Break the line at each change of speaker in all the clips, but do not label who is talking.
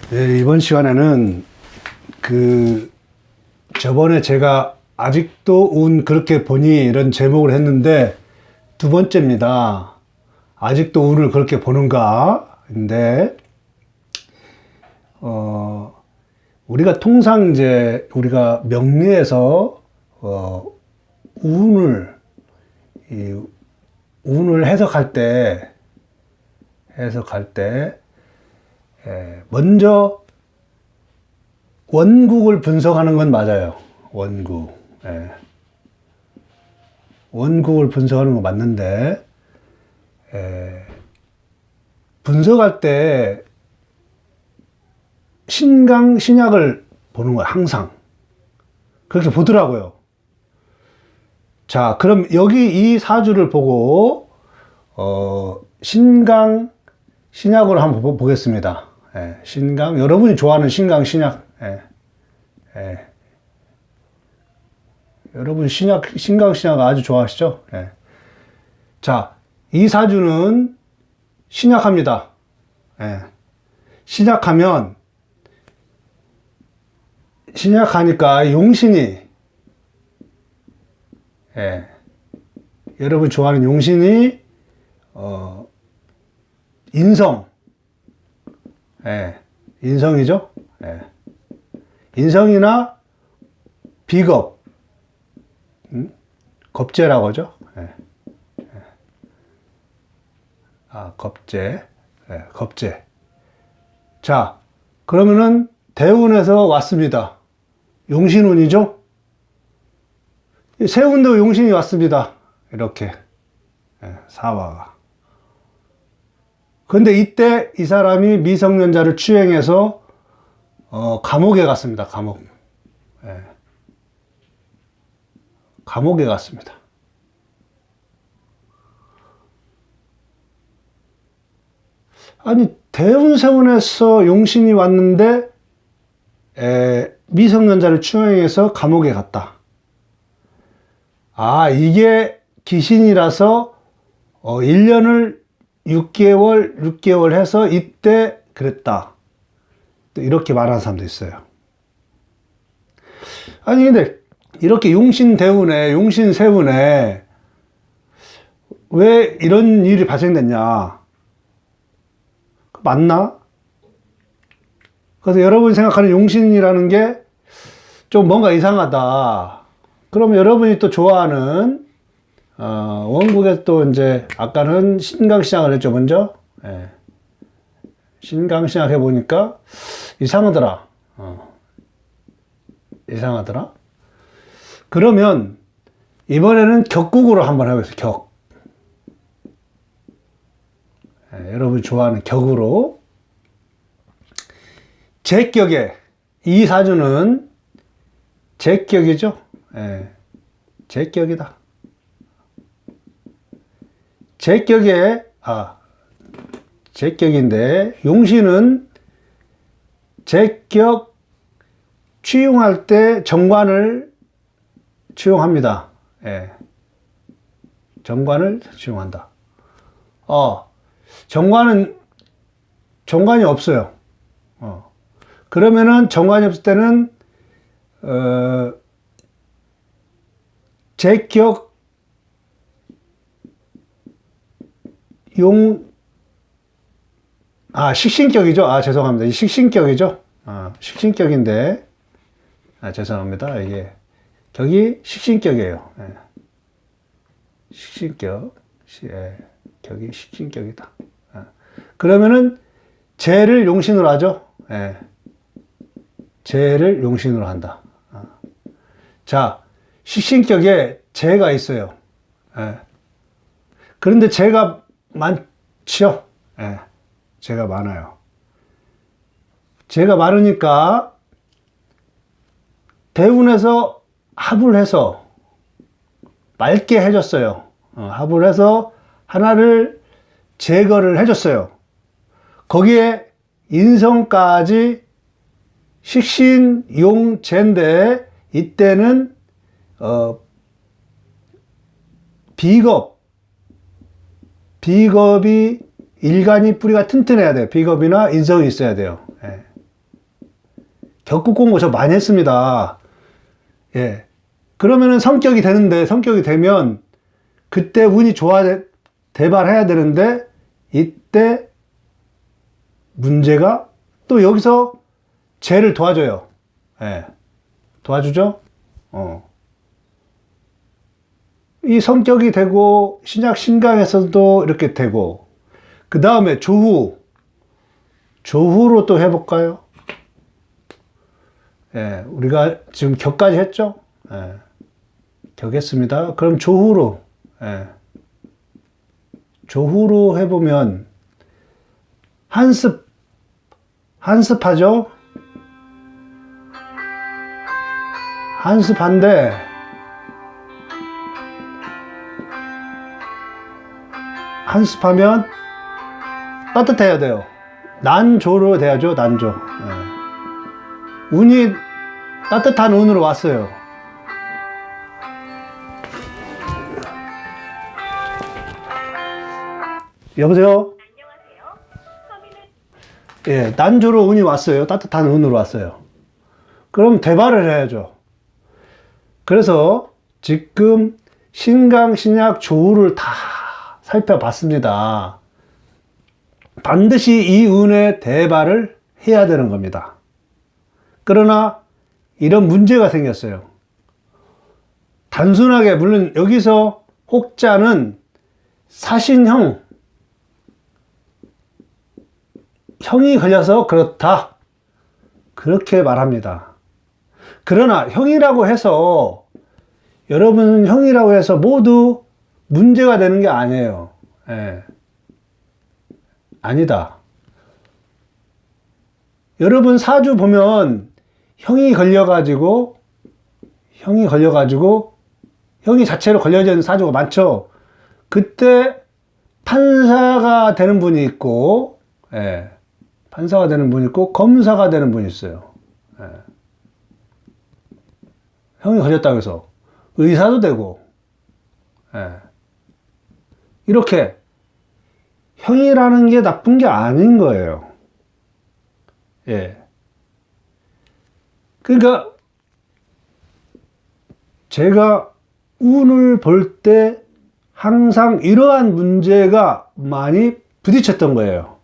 네, 이번 시간에는 저번에 제가 아직도 운 그렇게 보니 이런 제목을 했는데 두 번째입니다. 아직도 운을 그렇게 보는가? 근데 우리가 통상 이제 우리가 명리에서 운을 운을 해석할 때 먼저 원국을 분석하는 건 맞아요. 원국. 원국을 분석하는 거 맞는데, 분석할 때 신강, 신약을 보는 거예요. 항상. 그렇게 보더라고요. 자, 그럼 여기 이 사주를 보고, 신강, 신약으로 한번 보겠습니다. 신강, 여러분이 좋아하는 신강, 신약. 여러분 신강, 신약 아주 좋아하시죠? 자, 이 사주는 신약합니다. 신약하니까 용신이, 여러분 좋아하는 용신이, 인성, 인성이죠? 인성이나 비겁, 겁재라고 하죠? 겁재, 겁재. 자, 그러면은 대운에서 왔습니다. 용신운이죠? 세운도 용신이 왔습니다. 이렇게, 사화가. 근데 이때 이 사람이 미성년자를 추행해서 감옥에 갔습니다. 감옥. 감옥에 갔습니다. 아니, 대운세운에서 용신이 왔는데 미성년자를 추행해서 감옥에 갔다. 아, 이게 귀신이라서 1년을 6개월 해서 이때 그랬다. 또 이렇게 말하는 사람도 있어요. 아니, 근데 이렇게 용신대운에, 용신세운에 왜 이런 일이 발생됐냐? 맞나? 그래서 여러분이 생각하는 용신이라는 게 좀 뭔가 이상하다. 그러면 여러분이 또 좋아하는 원국에 또 이제 아까는 신강신약을 했죠, 먼저. 신강신약 해보니까 이상하더라. 이상하더라. 그러면 이번에는 격국으로 한번 해보겠습니다. 격. 여러분이 좋아하는 격으로. 제격에, 이 사주는 제격이죠. 제격이다. 제격인데, 용신은 제격 취용할 때 정관을 취용합니다. 정관을 취용한다. 정관이 없어요. 그러면은 정관이 없을 때는, 제격 식신격이죠. 죄송합니다. 식신격이죠. 식신격인데, 죄송합니다. 이게, 격이 식신격이에요. 식신격. 격이 식신격이다. 그러면은, 재를 용신으로 하죠. 재를 용신으로 한다. 자, 식신격에 재가 있어요. 그런데 재가 많죠? 재가 많아요. 재가 많으니까 대운에서 합을 해서 맑게 해줬어요. 합을 해서 하나를 제거를 해줬어요. 거기에 인성까지 식신용재인데 이때는 비겁이 일간이 뿌리가 튼튼해야 돼요. 비겁이나 인성이 있어야 돼요. 격국 공부 저 많이 했습니다. 예. 그러면은 성격이 되는데, 성격이 되면, 그때 운이 대발해야 되는데, 이때 문제가 또 여기서 쟤를 도와줘요. 예. 도와주죠? 이 성격이 되고, 신강에서도 이렇게 되고, 그 다음에 조후로 또 해볼까요? 예, 우리가 지금 격까지 했죠? 예, 격했습니다. 그럼 조후로, 예, 조후로 해보면, 한습하죠? 한습한데, 한습하면 따뜻해야 돼요. 난조로 돼야죠, 난조. 예. 운이 따뜻한 운으로 왔어요. 여보세요? 예, 난조로 운이 왔어요. 따뜻한 운으로 왔어요. 그럼 대발을 해야죠. 그래서 지금 신강, 신약, 조후를 다 살펴봤습니다. 반드시 이 운에 대발을 해야 되는 겁니다. 그러나 이런 문제가 생겼어요. 단순하게, 물론 여기서 혹자는 사신형, 형이 걸려서 그렇다, 그렇게 말합니다. 그러나 형이라고 해서, 여러분 형이라고 해서 모두 문제가 되는 게 아니에요. 예. 아니다. 여러분 사주 보면 형이 걸려가지고 형이 자체로 걸려져 있는 사주가 많죠. 그때 판사가 되는 분이 있고, 예, 판사가 되는 분이 있고 검사가 되는 분이 있어요. 예. 형이 걸렸다고 해서 의사도 되고, 예. 이렇게 형이라는 게 나쁜 게 아닌 거예요. 예. 그러니까 제가 운을 볼 때 항상 이러한 문제가 많이 부딪혔던 거예요.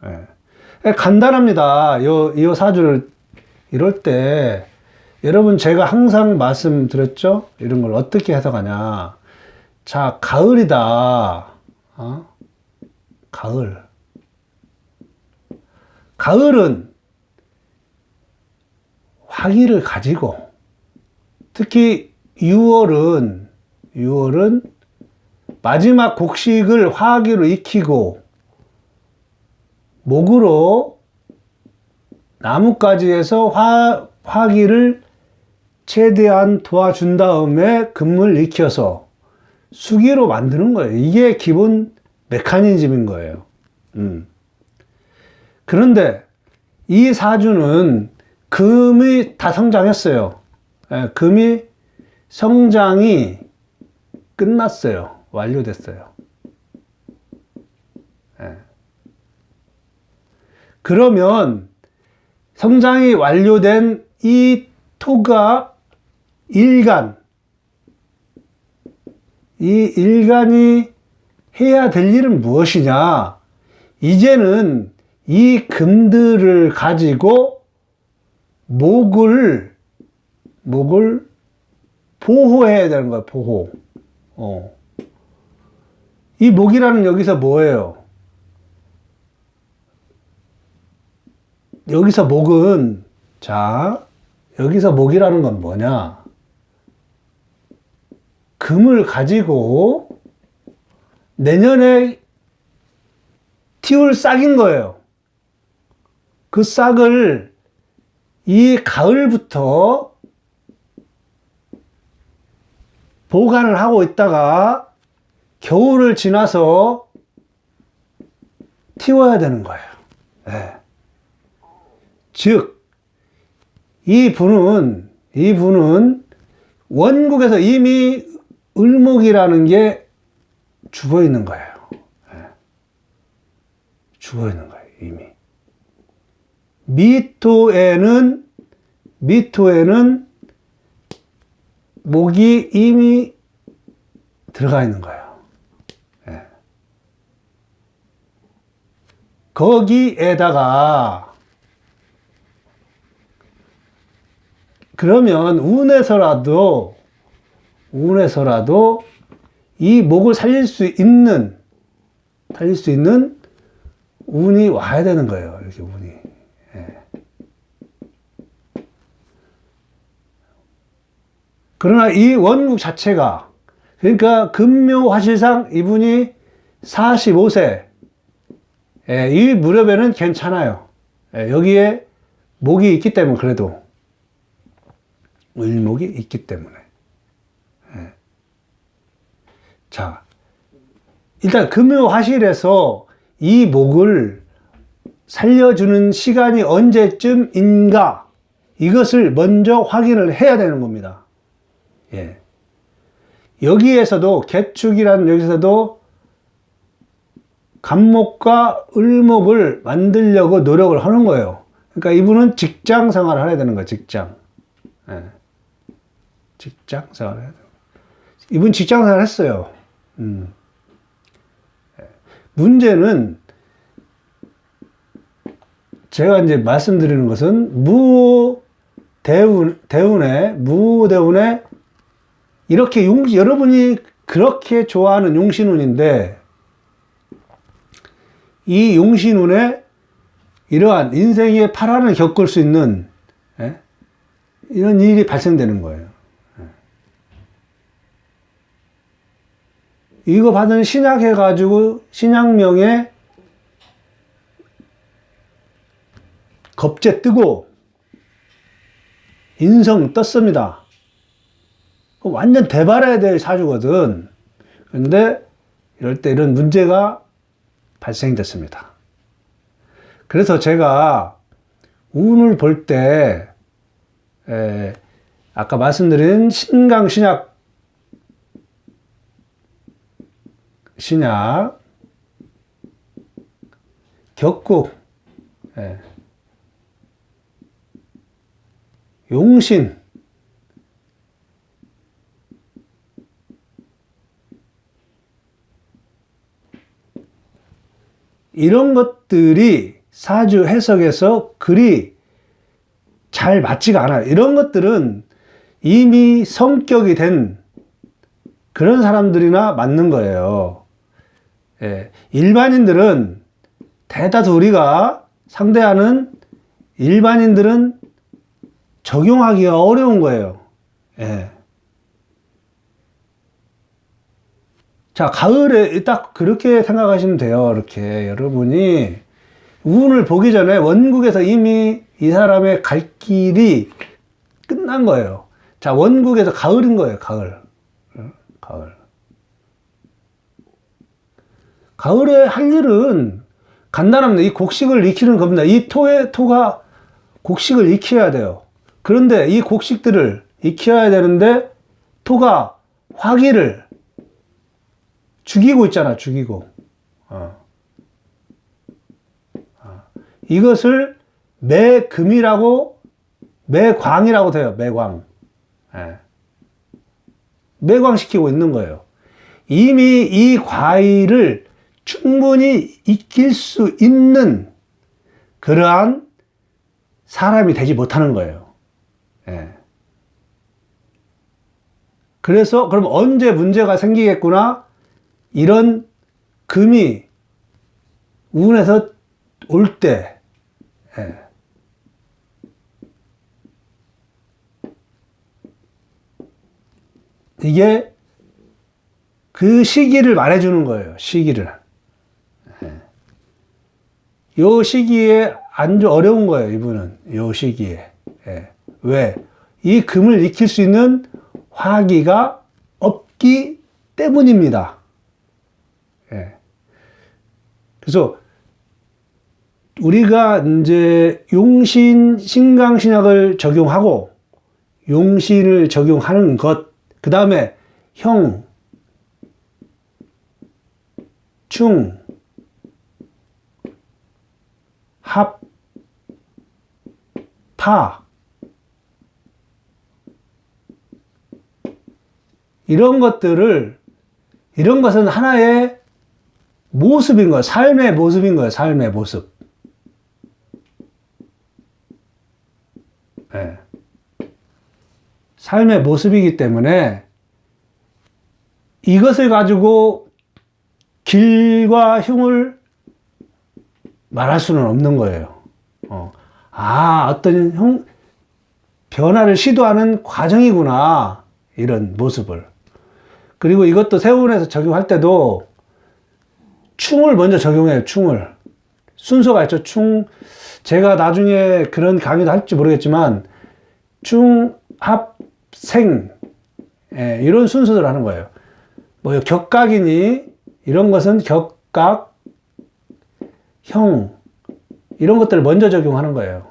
예. 간단합니다. 요 사주를 이럴 때 여러분 제가 항상 말씀드렸죠? 이런 걸 어떻게 해석하냐. 자, 가을이다. 가을은 화기를 가지고, 특히 6월은 마지막 곡식을 화기로 익히고 목으로 나뭇가지에서 화기를 최대한 도와준 다음에 금을 익혀서 수기로 만드는 거예요. 이게 기본 메커니즘인 거예요. 그런데 이 사주는 금이 다 성장했어요. 예, 금이 성장이 끝났어요. 완료됐어요. 예. 그러면 성장이 완료된 이 토가 일간, 이 일간이 해야 될 일은 무엇이냐? 이제는 이 금들을 가지고 목을 보호해야 되는 거야, 보호. 이 목이라는 여기서 뭐예요? 여기서 목은, 자, 여기서 목이라는 건 뭐냐? 금을 가지고 내년에 틔울 싹인 거예요. 그 싹을 이 가을부터 보관을 하고 있다가 겨울을 지나서 틔워야 되는 거예요. 네. 즉, 이 분은 원국에서 이미 을목이라는 게 죽어 있는 거예요. 네. 죽어 있는 거예요, 이미. 미토에는 미토에는 목이 이미 들어가 있는 거예요. 예. 거기에다가 그러면 운에서라도 이 목을 살릴 수 있는 운이 와야 되는 거예요. 이렇게 운이. 예. 그러나 이 원국 자체가, 그러니까 금묘화실상 이분이 45세, 예, 이 무렵에는 괜찮아요. 예, 여기에 목이 있기 때문에, 그래도 을목이 있기 때문에. 예. 자, 일단 금요화실에서 이 목을 살려주는 시간이 언제쯤인가, 이것을 먼저 확인을 해야 되는 겁니다. 예. 여기에서도 개축이라는, 여기서도 간목과 을목을 만들려고 노력을 하는 거예요. 그러니까 이분은 직장 생활을 해야 되는 거예요. 직장. 예. 직장 생활을 해야 돼요. 이분 직장 생활을 했어요. 문제는 제가 이제 말씀드리는 것은 무대운에 이렇게 여러분이 그렇게 좋아하는 용신운인데, 이 용신운에 이러한 인생의 파란을 겪을 수 있는, 예? 이런 일이 발생되는 거예요. 이거 받은 신약 해가지고 신약명에 겁재 뜨고 인성 떴습니다. 완전 대발해야 될 사주거든. 근데 이럴 때 이런 문제가 발생됐습니다. 그래서 제가 운을 볼 때 아까 말씀드린 신강 신약 격국, 용신, 이런 것들이 사주 해석에서 그리 잘 맞지가 않아요. 이런 것들은 이미 성격이 된 그런 사람들이나 맞는 거예요. 예, 일반인들은, 대다수 우리가 상대하는 일반인들은 적용하기가 어려운 거예요. 예. 자, 가을에 딱 그렇게 생각하시면 돼요. 이렇게 여러분이 운을 보기 전에 원국에서 이미 이 사람의 갈 길이 끝난 거예요. 자, 원국에서 가을인 거예요. 가을. 가을에 할 일은 간단합니다. 이 곡식을 익히는 겁니다. 이 토가 곡식을 익혀야 돼요. 그런데 이 곡식들을 익혀야 되는데 토가 화기를 죽이고 있잖아. 죽이고. 이것을 매금이라고, 매광이라고 돼요. 매광. 예. 매광시키고 있는 거예요. 이미 이 과일을 충분히 익힐 수 있는 그러한 사람이 되지 못하는 거예요. 예. 그래서 그럼 언제 문제가 생기겠구나, 이런 금이 운에서 올 때, 예. 이게 그 시기를 말해주는 거예요. 시기를. 요 시기에 아주 어려운 거예요. 이분은 요 시기에. 예. 왜? 이 금을 익힐 수 있는 화기가 없기 때문입니다. 예. 그래서 우리가 이제 용신, 신강신약을 적용하고 용신을 적용하는 것, 그 다음에 형, 충, 합, 파, 이런 것은 하나의 모습인 거예요. 삶의 모습인 거예요. 삶의 모습. 네. 삶의 모습이기 때문에 이것을 가지고 길과 흉을 말할 수는 없는 거예요. 어떤 변화를 시도하는 과정이구나. 이런 모습을. 그리고 이것도 세운에서 적용할 때도 충을 먼저 적용해요. 충을. 순서가 있죠. 제가 나중에 그런 강의도 할지 모르겠지만 충, 합, 생 이런 순서대로 하는 거예요. 뭐 격각이니 이런 것은 격각, 형 이런 것들을 먼저 적용하는 거예요.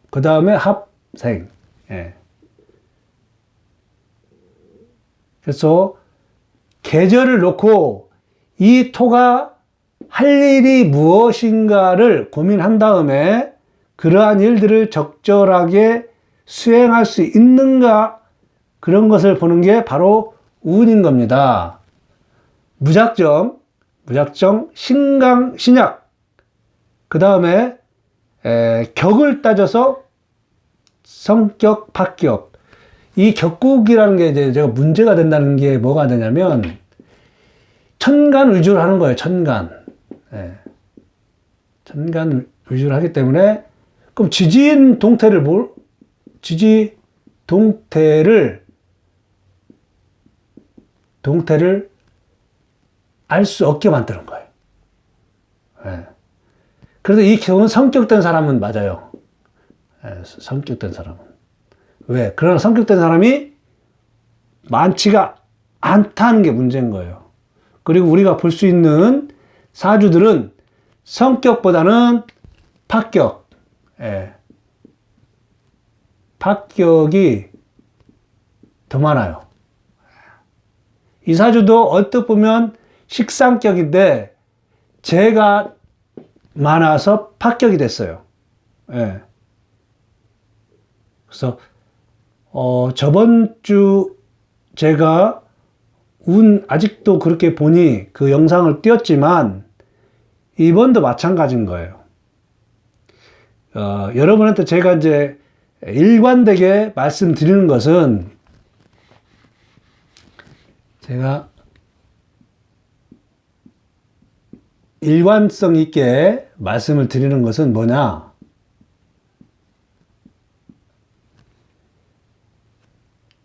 그 다음에 합, 생. 그래서 계절을 놓고 이 토가 할 일이 무엇인가를 고민한 다음에 그러한 일들을 적절하게 수행할 수 있는가 그런 것을 보는 게 바로 운인 겁니다. 무작정, 신강, 신약 그 다음에 격을 따져서 성격, 박격 이 격국이라는 게 이제 제가 문제가 된다는 게 뭐가 되냐면 천간 위주로 하는 거예요. 천간 위주로 하기 때문에 그럼 지지 동태를 알 수 없게 만드는 거예요. 그래서 이 경우는 성격된 사람은 맞아요. 성격된 사람은. 왜? 그러나 성격된 사람이 많지가 않다는 게 문제인 거예요. 그리고 우리가 볼 수 있는 사주들은 성격보다는 파격, 파격이 더 많아요. 이 사주도 어떻게 보면 식상격인데 재가 많아서 파격이 됐어요. 그래서 저번 주 제가 아직도 그렇게 보니 그 영상을 띄웠지만 이번도 마찬가지인 거예요. 여러분한테 제가 이제 일관되게 말씀드리는 것은 제가 일관성 있게 말씀을 드리는 것은 뭐냐?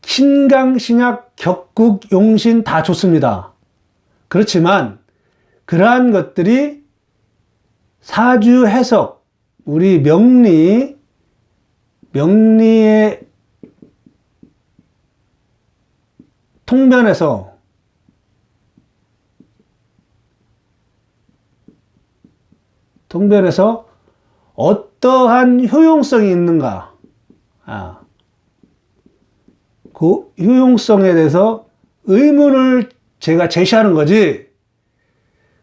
신강, 신약, 격국, 용신 다 좋습니다. 그렇지만 그러한 것들이 사주 해석, 우리 명리의 통변에서 어떠한 효용성이 있는가? 그 효용성에 대해서 의문을 제가 제시하는 거지,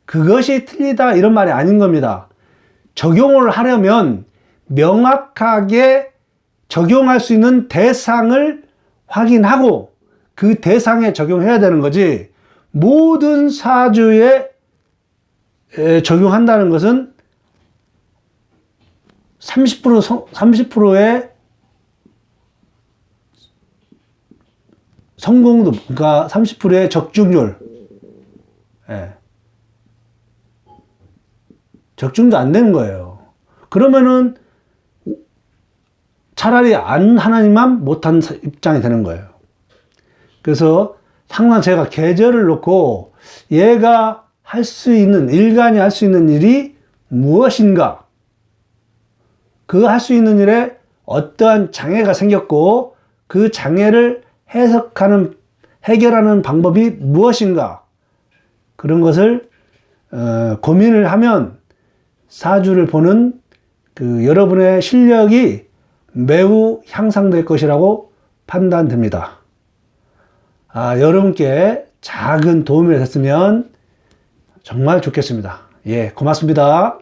그것이 틀리다 이런 말이 아닌 겁니다. 적용을 하려면 명확하게 적용할 수 있는 대상을 확인하고 그 대상에 적용해야 되는 거지, 모든 사주에 적용한다는 것은 30%의 성공도, 그러니까 30%의 적중률, 적중도 안 되는 거예요. 그러면은 차라리 안 하나님만 못한 입장이 되는 거예요. 그래서 항상 제가 계절을 놓고 얘가 할 수 있는, 일간이 할 수 있는 일이 무엇인가, 그 할 수 있는 일에 어떠한 장애가 생겼고 그 장애를 해결하는 방법이 무엇인가, 그런 것을 고민을 하면 사주를 보는 그 여러분의 실력이 매우 향상될 것이라고 판단됩니다. 여러분께 작은 도움이 됐으면 정말 좋겠습니다. 고맙습니다.